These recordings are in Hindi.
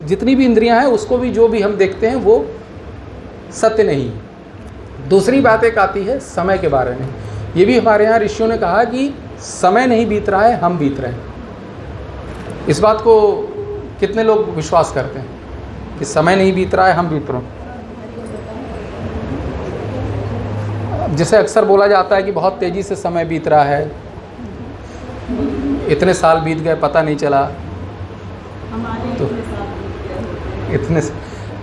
जितनी भी इंद्रियां हैं उसको भी जो भी हम देखते हैं वो सत्य नहीं है। दूसरी बात एक आती है समय के बारे में। ये भी हमारे यहाँ ऋषियों ने कहा कि समय नहीं बीत रहा है, हम बीत रहे हैं। इस बात को कितने लोग विश्वास करते हैं कि समय नहीं बीत रहा है, हम बीत रहे हैं? जैसे अक्सर बोला जाता है कि बहुत तेज़ी से समय बीत रहा है, इतने साल बीत गए पता नहीं चला, तो इतने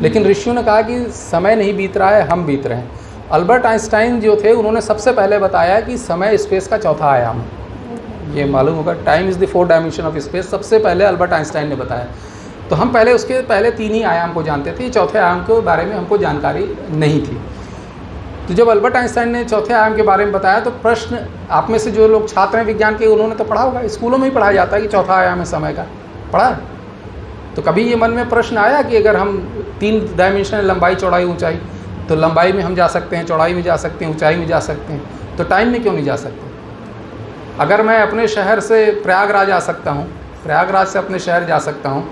लेकिन ऋषियों ने कहा कि समय नहीं बीत रहा है, हम बीत रहे हैं। अल्बर्ट आइंस्टाइन जो थे उन्होंने सबसे पहले बताया कि समय स्पेस का चौथा आयाम है। ये मालूम होगा, time is the fourth dimension of space, सबसे पहले अल्बर्ट आइंस्टाइन ने बताया। तो हम पहले उसके पहले 3 ही आयाम को जानते थे, चौथे आयाम के बारे में हमको जानकारी नहीं थी। तो जब अल्बर्ट आइंस्टाइन ने चौथे आयाम के बारे में बताया तो प्रश्न, आप में से जो लोग छात्र हैं विज्ञान के, उन्होंने तो पढ़ा होगा, स्कूलों में ही पढ़ाया जाता है कि चौथा आयाम है समय का, पढ़ा है? तो कभी ये मन में प्रश्न आया कि अगर हम 3 डायमेंशनल लंबाई चौड़ाई ऊंचाई, तो लंबाई में हम जा सकते हैं, चौड़ाई में जा सकते हैं, ऊंचाई में जा सकते हैं, तो टाइम में क्यों नहीं जा सकते? अगर मैं अपने शहर से प्रयागराज आ सकता हूँ, प्रयागराज से अपने शहर जा सकता हूँ,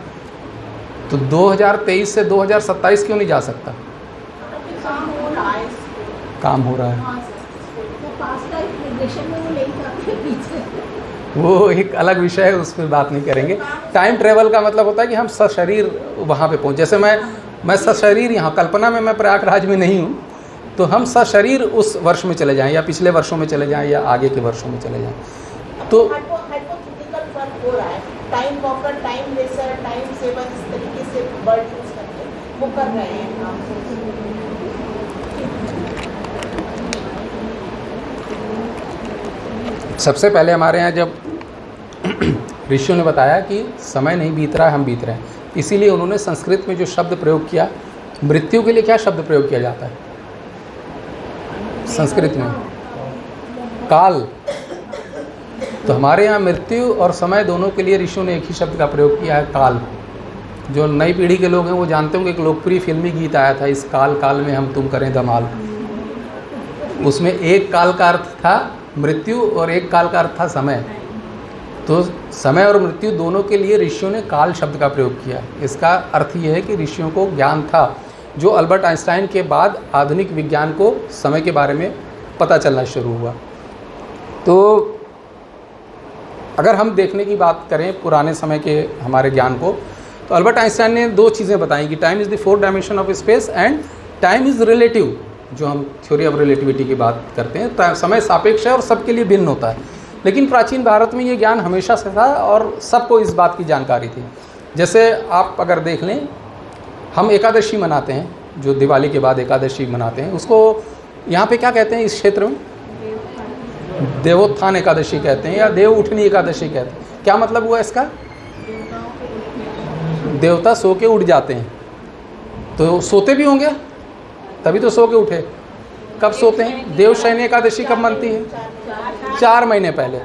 तो 2023 से 2027 क्यों नहीं जा सकता? काम हो रहा है, वो एक अलग विषय है, उस पर बात नहीं करेंगे। टाइम ट्रेवल का मतलब होता है कि हम सशरीर वहाँ पे पहुँच, जैसे मैं सशरीर यहाँ कल्पना में मैं प्रयागराज में नहीं हूँ, तो हम सशरीर उस वर्ष में चले जाएं या पिछले वर्षों में चले जाएं या आगे के वर्षों में चले जाएं। तो time walker, time racer, time saver, इस तरीके से वर्ड यूज करके वो कर रहे हैं काम। सबसे पहले हमारे यहाँ जब ऋषियों ने बताया कि समय नहीं बीत रहा है, हम बीत रहे हैं, इसीलिए उन्होंने संस्कृत में जो शब्द प्रयोग किया, मृत्यु के लिए क्या शब्द प्रयोग किया जाता है संस्कृत में? काल। तो हमारे यहाँ मृत्यु और समय दोनों के लिए ऋषियों ने एक ही शब्द का प्रयोग किया है, काल। जो नई पीढ़ी के लोग हैं वो जानते होंगे, एक लोकप्रिय फिल्मी गीत आया था, इस काल काल में हम तुम करें धमाल। उसमें एक काल का अर्थ था मृत्यु और एक काल का अर्थ था समय। तो समय और मृत्यु दोनों के लिए ऋषियों ने काल शब्द का प्रयोग किया। इसका अर्थ ये है कि ऋषियों को ज्ञान था, जो अल्बर्ट आइंस्टाइन के बाद आधुनिक विज्ञान को समय के बारे में पता चलना शुरू हुआ। तो अगर हम देखने की बात करें पुराने समय के हमारे ज्ञान को, तो अल्बर्ट आइंस्टाइन ने 2 चीज़ें बताई कि time is the fourth dimension of space and time is relative. जो हम थ्योरी ऑफ रिलेटिविटी की बात करते हैं, समय सापेक्ष है और सबके लिए भिन्न होता है। लेकिन प्राचीन भारत में ये ज्ञान हमेशा से था और सबको इस बात की जानकारी थी। जैसे आप अगर देख लें, हम एकादशी मनाते हैं, जो दिवाली के बाद एकादशी मनाते हैं, उसको यहाँ पे क्या कहते हैं इस क्षेत्र में? देवोत्थान एकादशी कहते हैं या देव उठनी एकादशी कहते हैं। क्या मतलब हुआ इसका? देवता सो के उठ जाते हैं, तो सोते भी होंगे तभी तो सो के उठे। कब सोते हैं? देवशयनी एकादशी कब मनती है? 4 महीने पहले।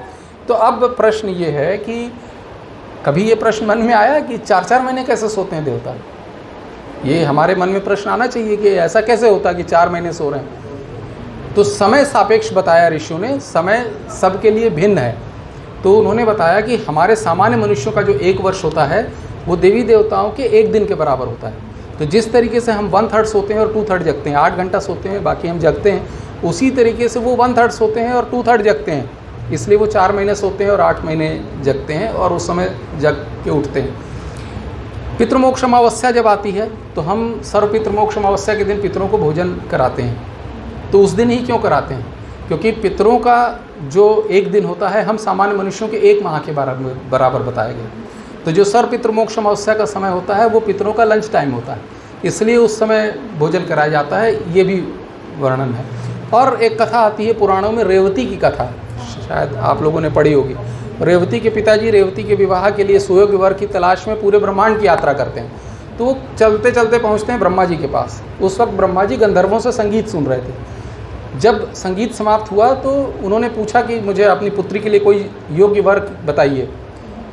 तो अब प्रश्न ये है कि कभी ये प्रश्न मन में आया कि 4-4 महीने कैसे सोते हैं देवता? ये हमारे मन में प्रश्न आना चाहिए कि ऐसा कैसे होता कि 4 महीने सो रहे हैं। तो समय सापेक्ष बताया ऋषियों ने, समय सबके लिए भिन्न है। तो उन्होंने बताया कि हमारे सामान्य मनुष्यों का जो 1 वर्ष होता है वो देवी देवताओं के 1 दिन के बराबर होता है। तो जिस तरीके से हम 1/3 सोते हैं और 2/3 जगते हैं, 8 घंटा सोते हैं बाकी हम जगते हैं, उसी तरीके से वो 1/3 सोते हैं और 2/3 जगते हैं। इसलिए वो 4 महीने सोते हैं और 8 महीने जगते हैं और उस समय जग के उठते हैं। पितृमोक्ष अमावस्या जब आती है तो हम सर्व पितृमोक्ष अमावस्या के दिन पितरों को भोजन कराते हैं। तो उस दिन ही क्यों कराते हैं? क्योंकि पितरों का जो 1 दिन होता है हम सामान्य मनुष्यों के 1 माह के बराबर बताए गए। तो जो सर्व पितृमोक्ष अमावस्या का समय होता है वो पितरों का लंच टाइम होता है, इसलिए उस समय भोजन कराया जाता है। ये भी वर्णन है। और एक कथा आती है पुराणों में, रेवती की कथा, शायद आप लोगों ने पढ़ी होगी। रेवती के पिताजी रेवती के विवाह के लिए सुयोग्य वर की तलाश में पूरे ब्रह्मांड की यात्रा करते हैं। तो वो चलते चलते पहुँचते हैं ब्रह्मा जी के पास। उस वक्त ब्रह्मा जी गंधर्वों से संगीत सुन रहे थे। जब संगीत समाप्त हुआ तो उन्होंने पूछा कि मुझे अपनी पुत्री के लिए कोई योग्य वर बताइए।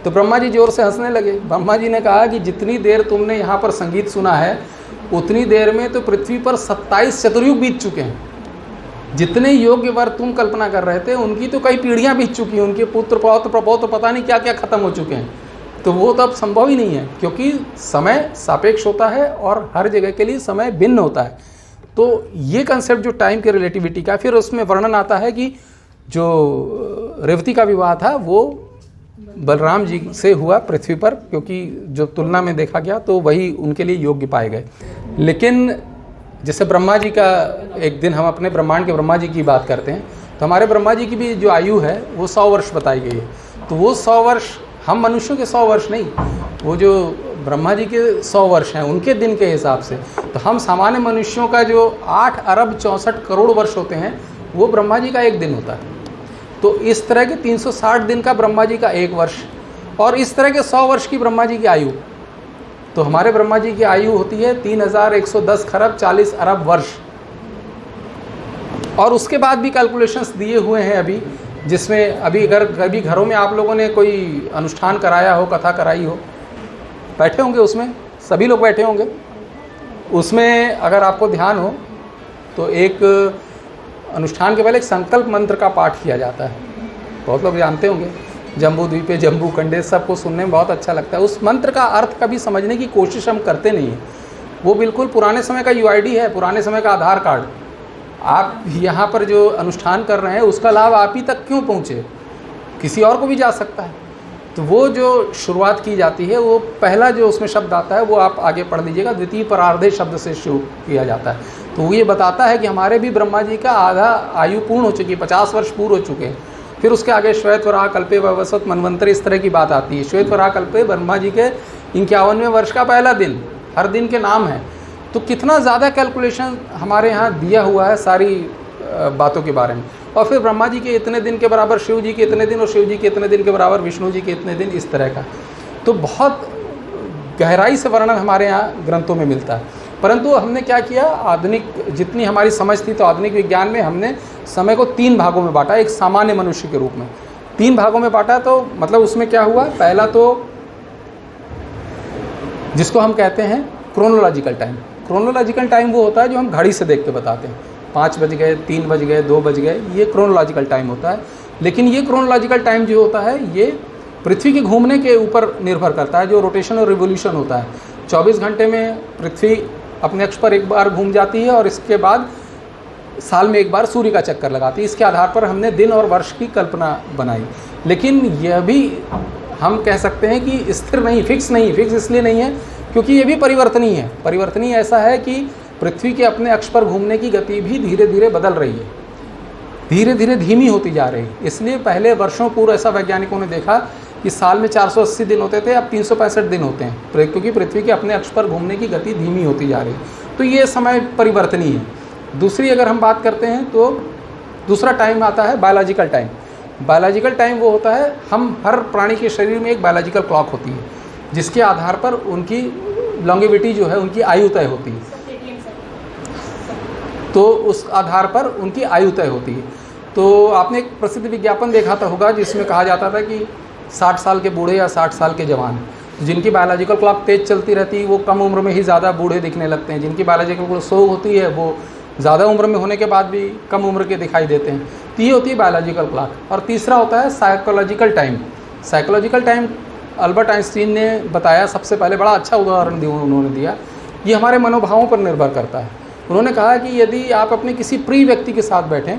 तो ब्रह्मा जी जोर से हंसने लगे। ब्रह्मा जी ने कहा कि जितनी देर तुमने यहाँ पर संगीत सुना है उतनी देर में तो पृथ्वी पर 27 चतुर्युग बीत चुके हैं। जितने योग्य वर तुम कल्पना कर रहे थे उनकी तो कई पीढ़ियाँ बीत चुकी हैं, उनके पुत्र पौत्र प्रपौत्र पता नहीं क्या क्या खत्म हो चुके हैं। तो वो तो अब संभव ही नहीं है, क्योंकि समय सापेक्ष होता है और हर जगह के लिए समय भिन्न होता है। तो ये कंसेप्ट जो टाइम के रिलेटिविटी का, फिर उसमें वर्णन आता है कि जो रेवती का विवाह था वो बलराम जी से हुआ पृथ्वी पर, क्योंकि जो तुलना में देखा गया तो वही उनके लिए योग्य पाए गए। लेकिन जैसे ब्रह्मा जी का, एक दिन हम अपने ब्रह्मांड के ब्रह्मा जी की बात करते हैं, तो हमारे ब्रह्मा जी की भी जो आयु है वो 100 वर्ष बताई गई है। तो वो 100 वर्ष हम मनुष्यों के 100 वर्ष नहीं, वो जो ब्रह्मा जी के 100 वर्ष हैं उनके दिन के हिसाब से। तो हम सामान्य मनुष्यों का जो 8 अरब 64 करोड़ वर्ष होते हैं वो ब्रह्मा जी का एक दिन होता है। तो इस तरह के 360 दिन का ब्रह्मा जी का एक वर्ष, और इस तरह के 100 वर्ष की ब्रह्मा जी की आयु। तो हमारे ब्रह्मा जी की आयु होती है 3110 खरब 40 अरब वर्ष। और उसके बाद भी कैलकुलेशंस दिए हुए हैं अभी, जिसमें अभी अगर कभी घरों में आप लोगों ने कोई अनुष्ठान कराया हो, कथा कराई हो, बैठे होंगे उसमें, सभी लोग बैठे होंगे उसमें, अगर आपको ध्यान हो तो एक अनुष्ठान के पहले एक संकल्प मंत्र का पाठ किया जाता है। बहुत लोग जानते होंगे, जम्बू द्वीपे जम्बू खंडे, सबको सुनने में बहुत अच्छा लगता है। उस मंत्र का अर्थ कभी समझने की कोशिश हम करते नहीं हैं। वो बिल्कुल पुराने समय का यूआईडी है, पुराने समय का आधार कार्ड। आप यहाँ पर जो अनुष्ठान कर रहे हैं उसका लाभ आप ही तक क्यों पहुँचे, किसी और को भी जा सकता है। तो वो जो शुरुआत की जाती है, वो पहला जो उसमें शब्द आता है वो आप आगे पढ़ लीजिएगा, द्वितीय परार्धे शब्द से शुरू किया जाता है। तो वो ये बताता है कि हमारे भी ब्रह्मा जी का आधा आयु पूर्ण हो चुकी है, 50 वर्ष पूर्ण हो चुके हैं। फिर उसके आगे श्वेत वराह कल्पे ववस्वत मनवंतर, इस तरह की बात आती है। श्वेत वराह कल्पे ब्रह्मा जी के 51वें वर्ष का पहला दिन, हर दिन के नाम है। तो कितना ज़्यादा कैलकुलेशन हमारे यहाँ दिया हुआ है सारी बातों के बारे में। और फिर ब्रह्मा जी के इतने दिन के बराबर शिव जी के इतने दिन, और शिव जी के इतने दिन के बराबर विष्णु जी के इतने दिन, इस तरह का। तो बहुत गहराई से वर्णन हमारे यहाँ ग्रंथों में मिलता है। परंतु हमने क्या किया, आधुनिक जितनी हमारी समझ थी, तो आधुनिक विज्ञान में हमने समय को 3 भागों में बांटा, एक सामान्य मनुष्य के रूप में 3 भागों में बांटा। तो मतलब उसमें क्या हुआ, पहला तो जिसको हम कहते हैं क्रोनोलॉजिकल टाइम। क्रोनोलॉजिकल टाइम वो होता है जो हम घड़ी से देख के बताते हैं, 5 बज गए, 3 बज गए, 2 बज गए, ये क्रोनोलॉजिकल टाइम होता है। लेकिन ये क्रोनोलॉजिकल टाइम जो होता है ये पृथ्वी के घूमने के ऊपर निर्भर करता है, जो रोटेशन और रिवोल्यूशन होता है। 24 घंटे में पृथ्वी अपने अक्ष पर एक बार घूम जाती है, और इसके बाद साल में एक बार सूर्य का चक्कर लगाती है। इसके आधार पर हमने दिन और वर्ष की कल्पना बनाई। लेकिन यह भी हम कह सकते हैं कि स्थिर नहीं, फिक्स नहीं। फिक्स इसलिए नहीं है क्योंकि ये भी परिवर्तनीय है। परिवर्तनीय ऐसा है कि पृथ्वी के अपने अक्ष पर घूमने की गति भी धीरे धीरे बदल रही है, धीरे धीरे धीमी होती जा रही है। इसलिए पहले वर्षों पूर्व ऐसा वैज्ञानिकों ने देखा कि साल में 480 दिन होते थे, अब 365 दिन होते हैं, क्योंकि पृथ्वी के अपने अक्ष पर घूमने की गति धीमी होती जा रही है। तो ये समय परिवर्तनीय है। दूसरी अगर हम बात करते हैं तो दूसरा टाइम आता है बायोलॉजिकल टाइम। बायोलॉजिकल टाइम वो होता है, हम हर प्राणी के शरीर में एक बायोलॉजिकल क्लॉक होती है, जिसके आधार पर उनकी लॉन्गेविटी जो है, उनकी आयु तय होती है। तो उस आधार पर उनकी आयु तय होती है। तो आपने एक प्रसिद्ध विज्ञापन देखा था होगा जिसमें कहा जाता था कि 60 साल के बूढ़े या 60 साल के जवान, जिनकी बायोलॉजिकल क्लॉक तेज चलती रहती है वो कम उम्र में ही ज़्यादा बूढ़े दिखने लगते हैं। जिनकी बायोलॉजिकल क्लॉक स्लो होती है वो ज़्यादा उम्र में होने के बाद भी कम उम्र के दिखाई देते हैं। तो ये होती है बायोलॉजिकल क्लॉक। और तीसरा होता है psychological time. Psychological time Albert Einstein ने बताया, सबसे पहले बड़ा अच्छा उदाहरण उन्होंने दिया। ये हमारे मनोभावों पर निर्भर करता है। उन्होंने कहा कि यदि आप अपने किसी प्रिय व्यक्ति के साथ बैठें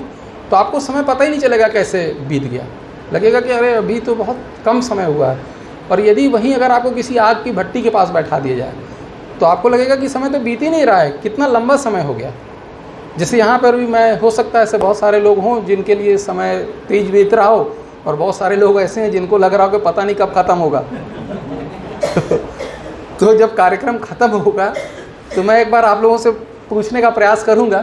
तो आपको समय पता ही नहीं चलेगा कैसे बीत गया, लगेगा कि अरे अभी तो बहुत कम समय हुआ है। और यदि वहीं अगर आपको किसी आग की भट्टी के पास बैठा दिया जाए तो आपको लगेगा कि समय तो बीत ही नहीं रहा है, कितना लंबा समय हो गया। जैसे यहाँ पर भी मैं, हो सकता है ऐसे बहुत सारे लोग हों जिनके लिए समय तेज बीत रहा हो, और बहुत सारे लोग ऐसे हैं जिनको लग रहा हो कि पता नहीं कब ख़त्म होगा। तो जब कार्यक्रम ख़त्म होगा तो मैं एक बार आप लोगों से पूछने का प्रयास करूंगा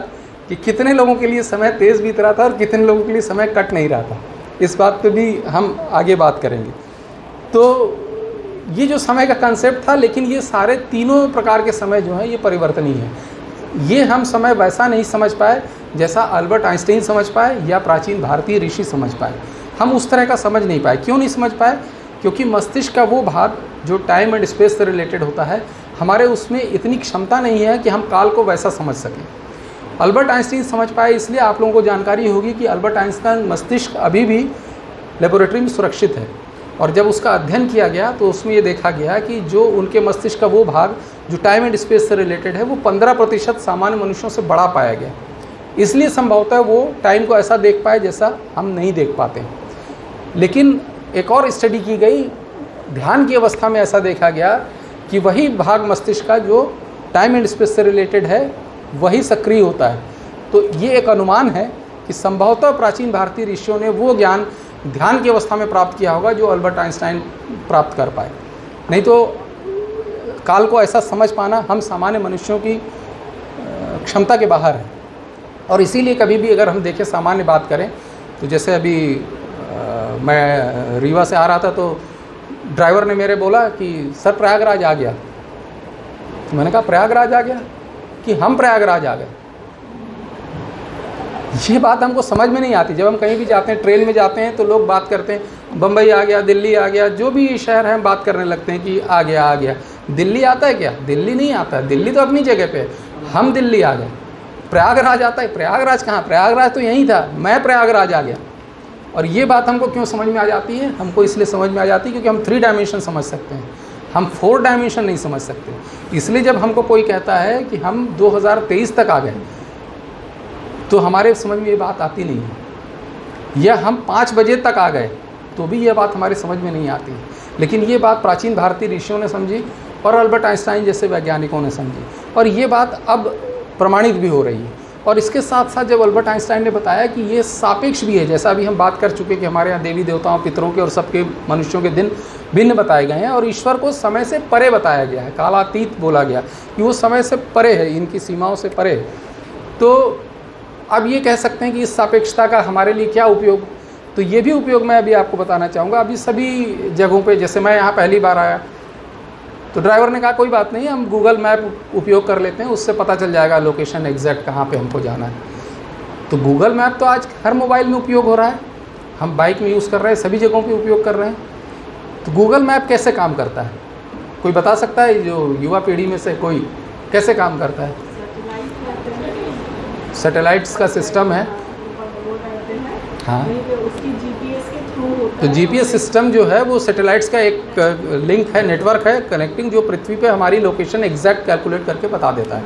कि कितने लोगों के लिए समय तेज़ बीत रहा था और कितने लोगों के लिए समय कट नहीं रहा था। इस बात पे भी हम आगे बात करेंगे। तो ये जो समय का कंसेप्ट था, लेकिन ये सारे तीनों प्रकार के समय जो हैं ये परिवर्तनीय है। ये हम समय वैसा नहीं समझ पाए जैसा अल्बर्ट आइंस्टीन समझ पाए या प्राचीन भारतीय ऋषि समझ पाए। हम उस तरह का समझ नहीं पाए। क्यों नहीं समझ पाए? क्योंकि मस्तिष्क का वो भाग जो टाइम एंड स्पेस से रिलेटेड होता है, हमारे उसमें इतनी क्षमता नहीं है कि हम काल को वैसा समझ सकें। अल्बर्ट आइंस्टीन समझ पाए, इसलिए आप लोगों को जानकारी होगी कि अल्बर्ट आइंस्टीन मस्तिष्क अभी भी लेबोरेटरी में सुरक्षित है। और जब उसका अध्ययन किया गया तो उसमें ये देखा गया कि जो उनके मस्तिष्क का वो भाग जो टाइम एंड स्पेस से रिलेटेड है वो 15% सामान्य मनुष्यों से बड़ा पाया गया। इसलिए संभवतः वो टाइम को ऐसा देख पाए जैसा हम नहीं देख पाते। लेकिन एक और स्टडी की गई, ध्यान की अवस्था में ऐसा देखा गया कि वही भाग मस्तिष्क का जो टाइम एंड स्पेस से रिलेटेड है वही सक्रिय होता है। तो ये एक अनुमान है कि संभवतः प्राचीन भारतीय ऋषियों ने वो ज्ञान ध्यान की अवस्था में प्राप्त किया होगा जो अल्बर्ट आइंस्टाइन प्राप्त कर पाए। नहीं तो काल को ऐसा समझ पाना हम सामान्य मनुष्यों की क्षमता के बाहर है। और इसीलिए कभी भी अगर हम देखें, सामान्य बात करें, तो जैसे अभी मैं रीवा से आ रहा था तो ड्राइवर ने मेरे बोला कि सर प्रयागराज आ गया। तो मैंने कहा प्रयागराज आ गया कि हम प्रयागराज आ गए। ये बात हमको समझ में नहीं आती। जब हम कहीं भी जाते हैं, ट्रेन में जाते हैं, तो लोग बात करते हैं बम्बई आ गया, दिल्ली आ गया, जो भी शहर है हम बात करने लगते हैं कि आ गया आ गया। दिल्ली आता है क्या? दिल्ली नहीं आता, दिल्ली तो अपनी जगह पे है, हम दिल्ली आ गए। प्रयागराज आता है, प्रयागराज कहाँ? प्रयागराज तो यहीं था, मैं प्रयागराज आ गया। और ये बात हमको क्यों समझ में आ जाती है? हमको इसलिए समझ में आ जाती है क्योंकि हम 3 डायमेंशन समझ सकते हैं, हम 4 डायमेंशन नहीं समझ सकते। इसलिए जब हमको कोई कहता है कि हम 2023 तक आ गए तो हमारे समझ में ये बात आती नहीं है। या हम 5 बजे तक आ गए तो भी ये बात हमारे समझ में नहीं आती। लेकिन ये बात प्राचीन भारतीय ऋषियों ने समझी और अल्बर्ट आइंस्टाइन जैसे वैज्ञानिकों ने समझी, और ये बात अब प्रमाणित भी हो रही है। और इसके साथ साथ जब अल्बर्ट आइंस्टाइन ने बताया कि ये सापेक्ष भी है, जैसा अभी हम बात कर चुके कि हमारे यहाँ देवी देवताओं, पितरों के और सबके मनुष्यों के दिन भिन्न बताए गए हैं, और ईश्वर को समय से परे बताया गया है, कालातीत बोला गया कि वो समय से परे है, इनकी सीमाओं से परे। तो अब ये कह सकते हैं कि इस सापेक्षता का हमारे लिए क्या उपयोग? तो ये भी उपयोग मैं अभी आपको बताना चाहूँगा। अभी सभी जगहों पे, जैसे मैं यहाँ पहली बार आया तो ड्राइवर ने कहा कोई बात नहीं, हम गूगल मैप उपयोग कर लेते हैं, उससे पता चल जाएगा लोकेशन एग्जैक्ट कहाँ पे हमको जाना है। तो गूगल मैप तो आज हर मोबाइल में उपयोग हो रहा है, हम बाइक में यूज़ कर रहे हैं, सभी जगहों पे उपयोग कर रहे हैं। तो गूगल मैप कैसे काम करता है? कोई बता सकता है? जो युवा पीढ़ी में से कोई कैसे काम करता है? सैटेलाइट्स का सिस्टम है। हाँ, तो जीपीएस सिस्टम जो है वो सैटेलाइट्स का एक लिंक है, नेटवर्क है कनेक्टिंग, जो पृथ्वी पे हमारी लोकेशन एग्जैक्ट कैलकुलेट करके बता देता है।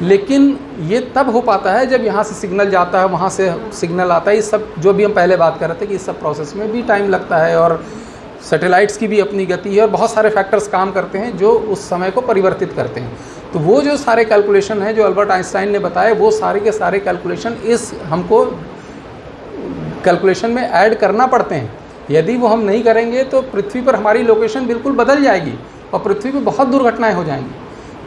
लेकिन ये तब हो पाता है जब यहाँ से सिग्नल जाता है, वहाँ से सिग्नल आता है। ये सब जो भी हम पहले बात कर रहे थे कि इस सब प्रोसेस में भी टाइम लगता है, और सैटेलाइट्स की भी अपनी गति है, और बहुत सारे फैक्टर्स काम करते हैं जो उस समय को परिवर्तित करते हैं। तो वो जो सारे कैलकुलेशन हैं जो अल्बर्ट आइंस्टाइन ने बताए, वो सारे के सारे कैलकुलेशन इस हमको कैलकुलेशन में ऐड करना पड़ते हैं। यदि वो हम नहीं करेंगे तो पृथ्वी पर हमारी लोकेशन बिल्कुल बदल जाएगी और पृथ्वी पर बहुत दुर्घटनाएं हो जाएंगी।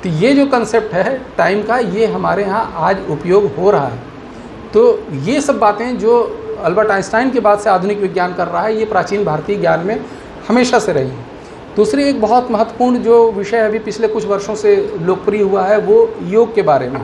तो ये जो कंसेप्ट है टाइम का, ये हमारे यहाँ आज उपयोग हो रहा है। तो ये सब बातें जो अल्बर्ट आइंस्टाइन के बाद से आधुनिक विज्ञान कर रहा है, ये प्राचीन भारतीय ज्ञान में हमेशा से रही है। दूसरी एक बहुत महत्वपूर्ण जो विषय अभी पिछले कुछ वर्षों से लोकप्रिय हुआ है वो योग के बारे में।